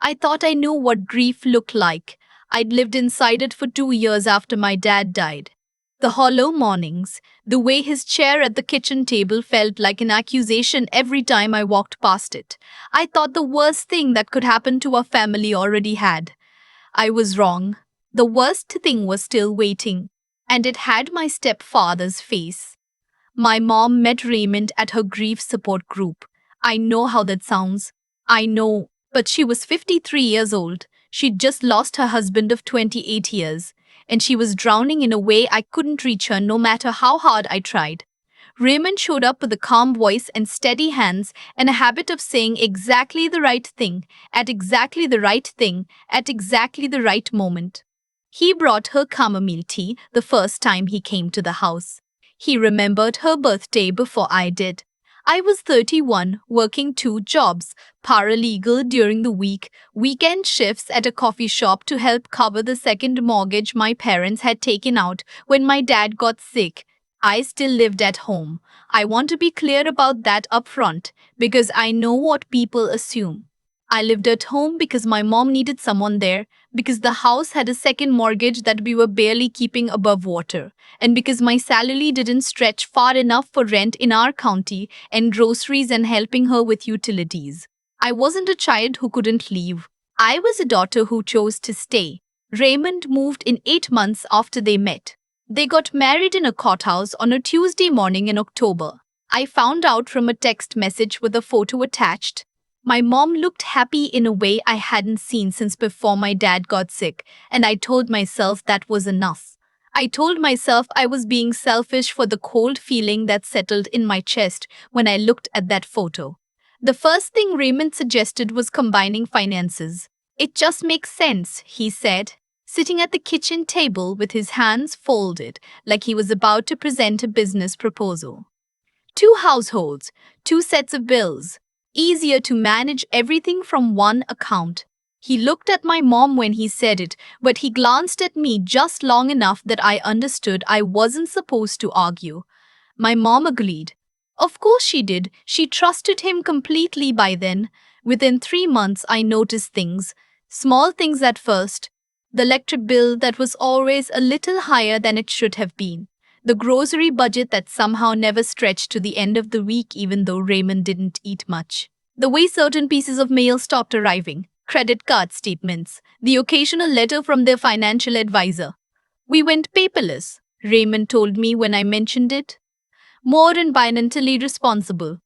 I thought I knew what grief looked like. I'd lived inside it for 2 years after my dad died. The hollow mornings, the way his chair at the kitchen table felt like an accusation every time I walked past it. I thought the worst thing that could happen to our family already had. I was wrong. The worst thing was still waiting, and it had my stepfather's face. My mom met Raymond at her grief support group. I know how that sounds. I know, but she was 53 years old. She'd just lost her husband of 28 years, and she was drowning in a way I couldn't reach her no matter how hard I tried. Raymond showed up with a calm voice and steady hands and a habit of saying exactly the right thing, at exactly the right thing, at exactly the right moment. He brought her chamomile tea the first time he came to the house. He remembered her birthday before I did. I was 31, working 2 jobs, paralegal during the week, weekend shifts at a coffee shop to help cover the second mortgage my parents had taken out when my dad got sick. I still lived at home. I want to be clear about that up front because I know what people assume. I lived at home because my mom needed someone there, because the house had a second mortgage that we were barely keeping above water, and because my salary didn't stretch far enough for rent in our county and groceries and helping her with utilities. I wasn't a child who couldn't leave. I was a daughter who chose to stay. Raymond moved in 8 months after they met. They got married in a courthouse on a Tuesday morning in October. I found out from a text message with a photo attached. My mom looked happy in a way I hadn't seen since before my dad got sick, and I told myself that was enough. I told myself I was being selfish for the cold feeling that settled in my chest when I looked at that photo. The first thing Raymond suggested was combining finances. It just makes sense, he said, sitting at the kitchen table with his hands folded like he was about to present a business proposal. 2 households, 2 sets of bills. Easier to manage everything from one account. He looked at my mom when he said it, but he glanced at me just long enough that I understood I wasn't supposed to argue. My mom agreed. Of course she did. She trusted him completely by then. Within 3 months, I noticed things. Small things at first. The electric bill that was always a little higher than it should have been. The grocery budget that somehow never stretched to the end of the week even though Raymond didn't eat much. The way certain pieces of mail stopped arriving. Credit card statements. The occasional letter from their financial advisor. We went paperless, Raymond told me when I mentioned it. More environmentally responsible.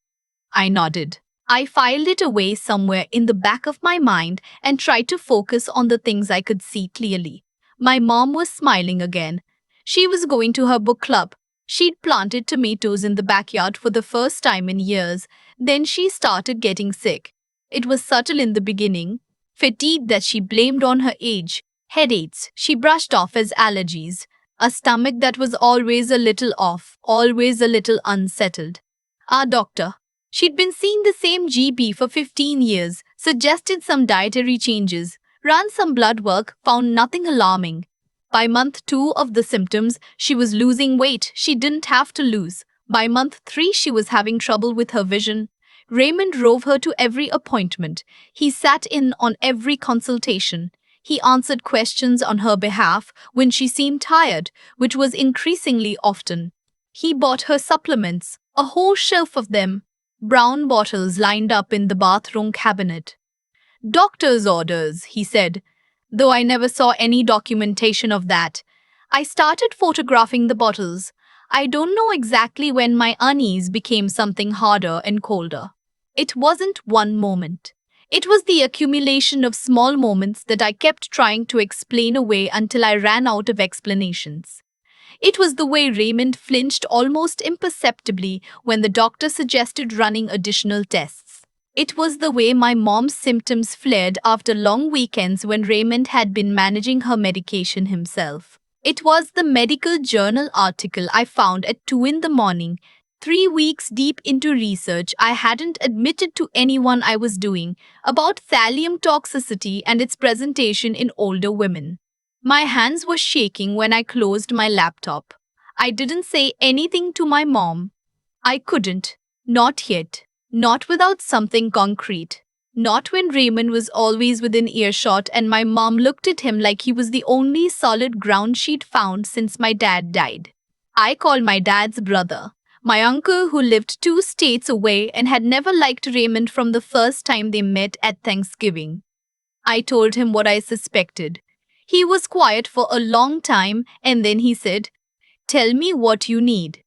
I nodded. I filed it away somewhere in the back of my mind and tried to focus on the things I could see clearly. My mom was smiling again. She was going to her book club. She'd planted tomatoes in the backyard for the first time in years. Then she started getting sick. It was subtle in the beginning. Fatigue that she blamed on her age. Headaches she brushed off as allergies. A stomach that was always a little off, always a little unsettled. Our doctor. She'd been seeing the same GP for 15 years, suggested some dietary changes, ran some blood work, found nothing alarming. By month 2 of the symptoms, she was losing weight she didn't have to lose. By month 3, she was having trouble with her vision. Raymond drove her to every appointment. He sat in on every consultation. He answered questions on her behalf when she seemed tired, which was increasingly often. He bought her supplements, a whole shelf of them, brown bottles lined up in the bathroom cabinet. Doctor's orders, he said, though I never saw any documentation of that. I started photographing the bottles. I don't know exactly when my unease became something harder and colder. It wasn't one moment. It was the accumulation of small moments that I kept trying to explain away until I ran out of explanations. It was the way Raymond flinched almost imperceptibly when the doctor suggested running additional tests. It was the way my mom's symptoms flared after long weekends when Raymond had been managing her medication himself. It was the medical journal article I found at 2 in the morning. 3 weeks deep into research I hadn't admitted to anyone I was doing about thallium toxicity and its presentation in older women. My hands were shaking when I closed my laptop. I didn't say anything to my mom. I couldn't. Not yet. Not without something concrete. Not when Raymond was always within earshot and my mom looked at him like he was the only solid ground she'd found since my dad died. I called my dad's brother, my uncle who lived 2 states away and had never liked Raymond from the first time they met at Thanksgiving. I told him what I suspected. He was quiet for a long time and then he said, "Tell me what you need."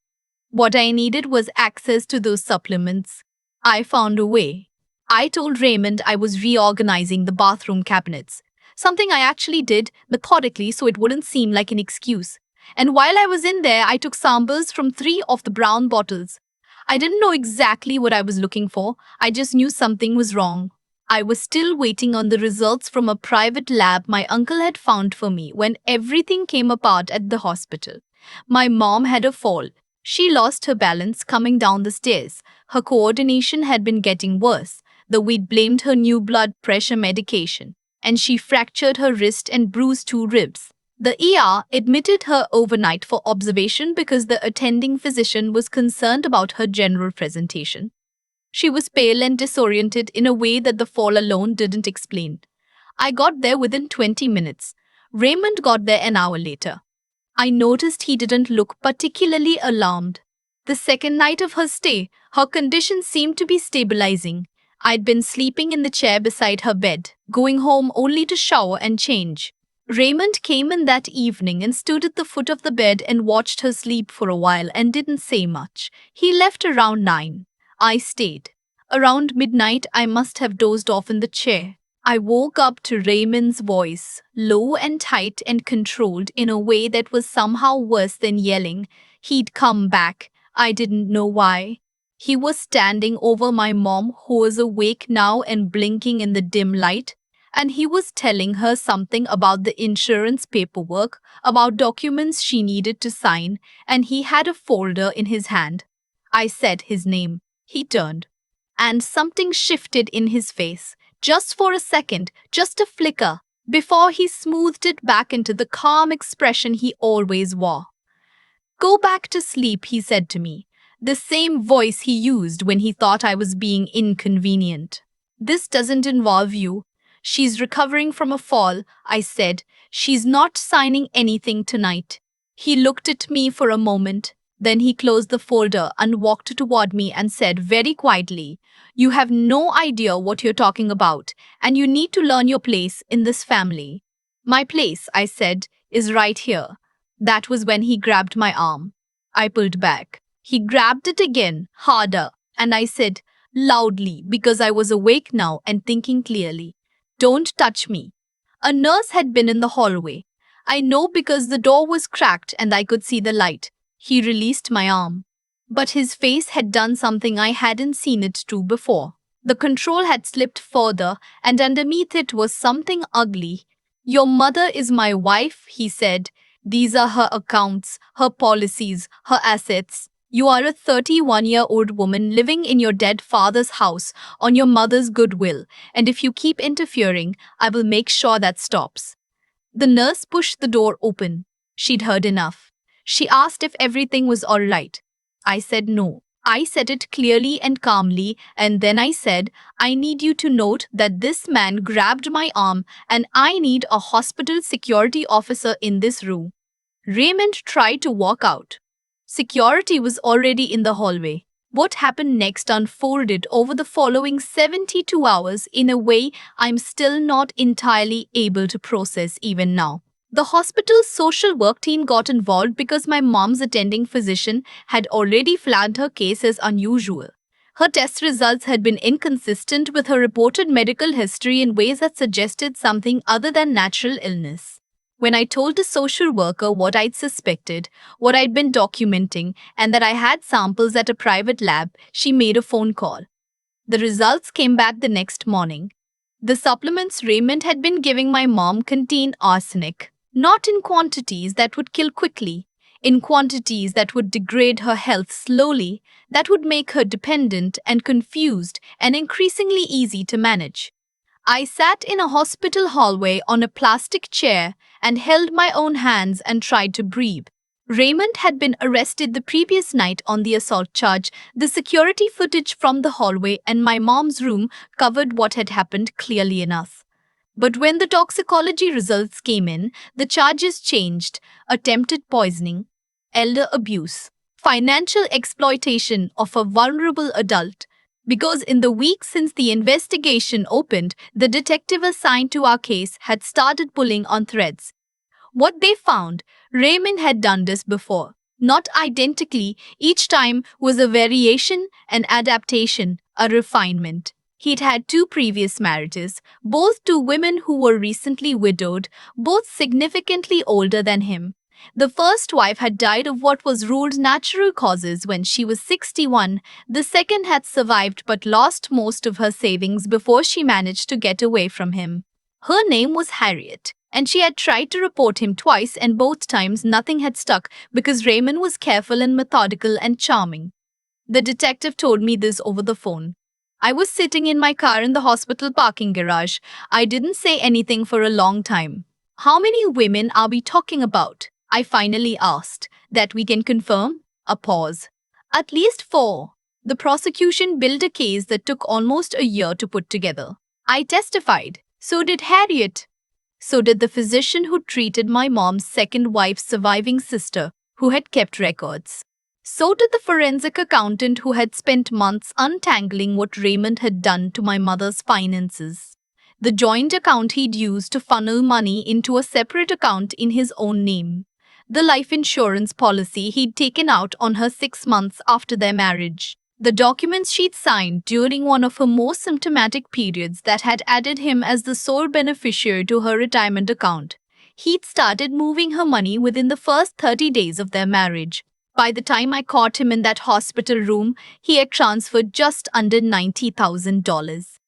What I needed was access to those supplements. I found a way. I told Raymond I was reorganizing the bathroom cabinets, something I actually did methodically so it wouldn't seem like an excuse. And while I was in there, I took samples from 3 of the brown bottles. I didn't know exactly what I was looking for, I just knew something was wrong. I was still waiting on the results from a private lab my uncle had found for me when everything came apart at the hospital. My mom had a fall. She lost her balance coming down the stairs. Her coordination had been getting worse, though we'd blamed her new blood pressure medication, and she fractured her wrist and bruised 2 ribs. The ER admitted her overnight for observation because the attending physician was concerned about her general presentation. She was pale and disoriented in a way that the fall alone didn't explain. I got there within 20 minutes. Raymond got there an hour later. I noticed he didn't look particularly alarmed. The second night of her stay, her condition seemed to be stabilizing. I'd been sleeping in the chair beside her bed, going home only to shower and change. Raymond came in that evening and stood at the foot of the bed and watched her sleep for a while and didn't say much. He left around 9. I stayed. Around midnight, I must have dozed off in the chair. I woke up to Raymond's voice, low and tight and controlled in a way that was somehow worse than yelling. He'd come back. I didn't know why. He was standing over my mom, who was awake now and blinking in the dim light, and he was telling her something about the insurance paperwork, about documents she needed to sign, and he had a folder in his hand. I said his name. He turned, and something shifted in his face. Just for a second, just a flicker, before he smoothed it back into the calm expression he always wore. "Go back to sleep," he said to me, the same voice he used when he thought I was being inconvenient. "This doesn't involve you. She's recovering from a fall," I said. "She's not signing anything tonight." He looked at me for a moment. Then he closed the folder and walked toward me and said very quietly, "You have no idea what you're talking about, and you need to learn your place in this family." "My place," I said, "is right here." That was when he grabbed my arm. I pulled back. He grabbed it again, harder, and I said, loudly, because I was awake now and thinking clearly, "Don't touch me." A nurse had been in the hallway. I know because the door was cracked and I could see the light. He released my arm. But his face had done something I hadn't seen it do before. The control had slipped further, and underneath it was something ugly. "Your mother is my wife," he said. "These are her accounts, her policies, her assets. You are a 31-year-old woman living in your dead father's house on your mother's goodwill, and if you keep interfering, I will make sure that stops." The nurse pushed the door open. She'd heard enough. She asked if everything was all right. I said no. I said it clearly and calmly, and then I said, "I need you to note that this man grabbed my arm and I need a hospital security officer in this room." Raymond tried to walk out. Security was already in the hallway. What happened next unfolded over the following 72 hours in a way I'm still not entirely able to process even now. The hospital's social work team got involved because my mom's attending physician had already flagged her case as unusual. Her test results had been inconsistent with her reported medical history in ways that suggested something other than natural illness. When I told the social worker what I'd suspected, what I'd been documenting, and that I had samples at a private lab, she made a phone call. The results came back the next morning. The supplements Raymond had been giving my mom contained arsenic. Not in quantities that would kill quickly, in quantities that would degrade her health slowly, that would make her dependent and confused and increasingly easy to manage. I sat in a hospital hallway on a plastic chair and held my own hands and tried to breathe. Raymond had been arrested the previous night on the assault charge. The security footage from the hallway and my mom's room covered what had happened clearly enough. But when the toxicology results came in, the charges changed: attempted poisoning, elder abuse, financial exploitation of a vulnerable adult. Because in the week since the investigation opened, the detective assigned to our case had started pulling on threads. What they found: Raymond had done this before. Not identically, each time was a variation, an adaptation, a refinement. He'd had two previous marriages, both to women who were recently widowed, both significantly older than him. The first wife had died of what was ruled natural causes when she was 61. The second had survived but lost most of her savings before she managed to get away from him. Her name was Harriet, and she had tried to report him twice, and both times nothing had stuck because Raymond was careful and methodical and charming. The detective told me this over the phone. I was sitting in my car in the hospital parking garage. I didn't say anything for a long time. How many women are we talking about? I finally asked. That we can confirm? A pause. At least 4. The prosecution built a case that took almost a year to put together. I testified. So did Harriet. So did the physician who treated my mom's second wife's surviving sister, who had kept records. So did the forensic accountant who had spent months untangling what Raymond had done to my mother's finances. The joint account he'd used to funnel money into a separate account in his own name. The life insurance policy he'd taken out on her 6 months after their marriage. The documents she'd signed during one of her most symptomatic periods that had added him as the sole beneficiary to her retirement account. He'd started moving her money within the first 30 days of their marriage. By the time I caught him in that hospital room, he had transferred just under $90,000.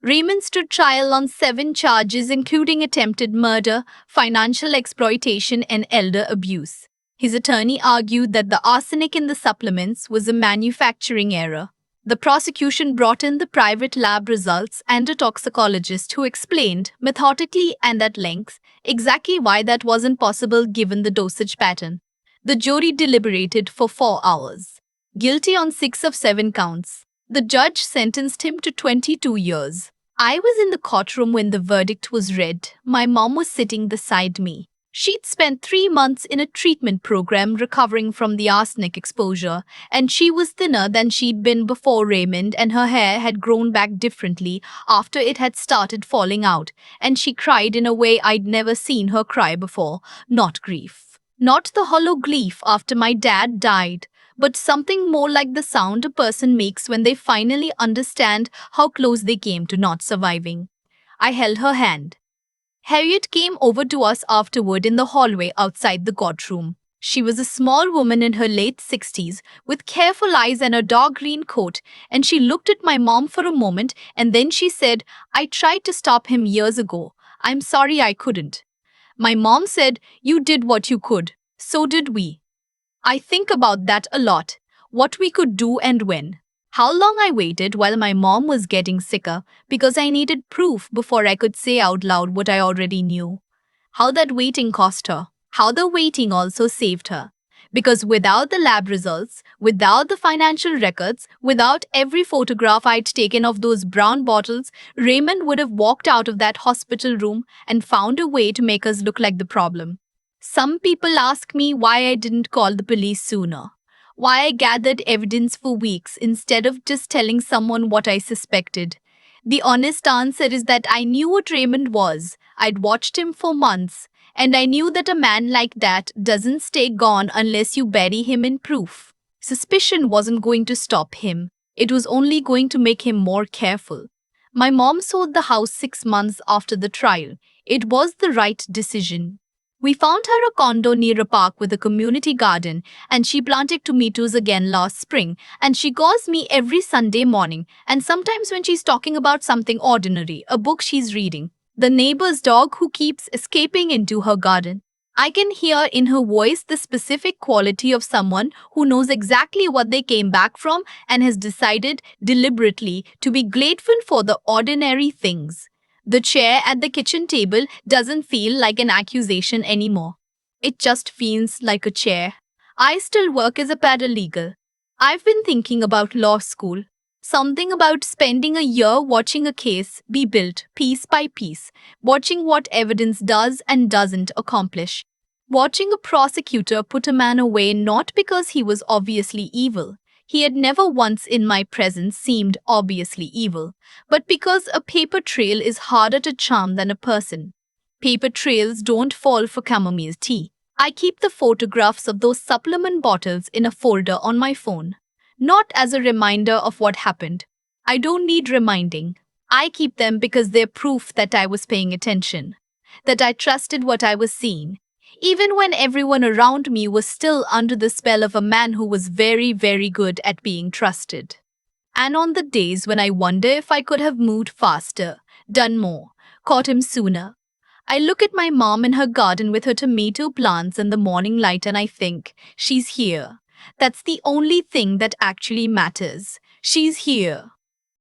Raymond stood trial on 7 charges, including attempted murder, financial exploitation, and elder abuse. His attorney argued that the arsenic in the supplements was a manufacturing error. The prosecution brought in the private lab results and a toxicologist who explained, methodically and at length, exactly why that wasn't possible given the dosage pattern. The jury deliberated for 4 hours. Guilty on 6 of 7 counts. The judge sentenced him to 22 years. I was in the courtroom when the verdict was read. My mom was sitting beside me. She'd spent 3 months in a treatment program recovering from the arsenic exposure, and she was thinner than she'd been before Raymond, and her hair had grown back differently after it had started falling out, and she cried in a way I'd never seen her cry before. Not grief. Not the hollow grief after my dad died, but something more like the sound a person makes when they finally understand how close they came to not surviving. I held her hand. Harriet came over to us afterward in the hallway outside the courtroom. She was a small woman in her late 60s, with careful eyes and a dark green coat, and she looked at my mom for a moment, and then she said, "I tried to stop him years ago. I'm sorry I couldn't." My mom said, "You did what you could. So did we." I think about that a lot. What we could do and when. How long I waited while my mom was getting sicker because I needed proof before I could say out loud what I already knew. How that waiting cost her. How the waiting also saved her. Because without the lab results, without the financial records, without every photograph I'd taken of those brown bottles, Raymond would have walked out of that hospital room and found a way to make us look like the problem. Some people ask me why I didn't call the police sooner. Why I gathered evidence for weeks instead of just telling someone what I suspected. The honest answer is that I knew what Raymond was. I'd watched him for months, and I knew that a man like that doesn't stay gone unless you bury him in proof. Suspicion wasn't going to stop him. It was only going to make him more careful. My mom sold the house 6 months after the trial. It was the right decision. We found her a condo near a park with a community garden, and she planted tomatoes again last spring, and she calls me every Sunday morning, and sometimes when she's talking about something ordinary, a book she's reading, the neighbor's dog who keeps escaping into her garden. I can hear in her voice the specific quality of someone who knows exactly what they came back from and has decided deliberately to be grateful for the ordinary things. The chair at the kitchen table doesn't feel like an accusation anymore. It just feels like a chair. I still work as a paralegal. I've been thinking about law school. Something about spending a year watching a case be built piece by piece, watching what evidence does and doesn't accomplish. Watching a prosecutor put a man away not because he was obviously evil. He had never once in my presence seemed obviously evil, but because a paper trail is harder to charm than a person. Paper trails don't fall for chamomile tea. I keep the photographs of those supplement bottles in a folder on my phone. Not as a reminder of what happened. I don't need reminding. I keep them because they're proof that I was paying attention, that I trusted what I was seeing, even when everyone around me was still under the spell of a man who was very, very good at being trusted. And on the days when I wonder if I could have moved faster, done more, caught him sooner, I look at my mom in her garden with her tomato plants in the morning light and I think, she's here. That's the only thing that actually matters. She's here.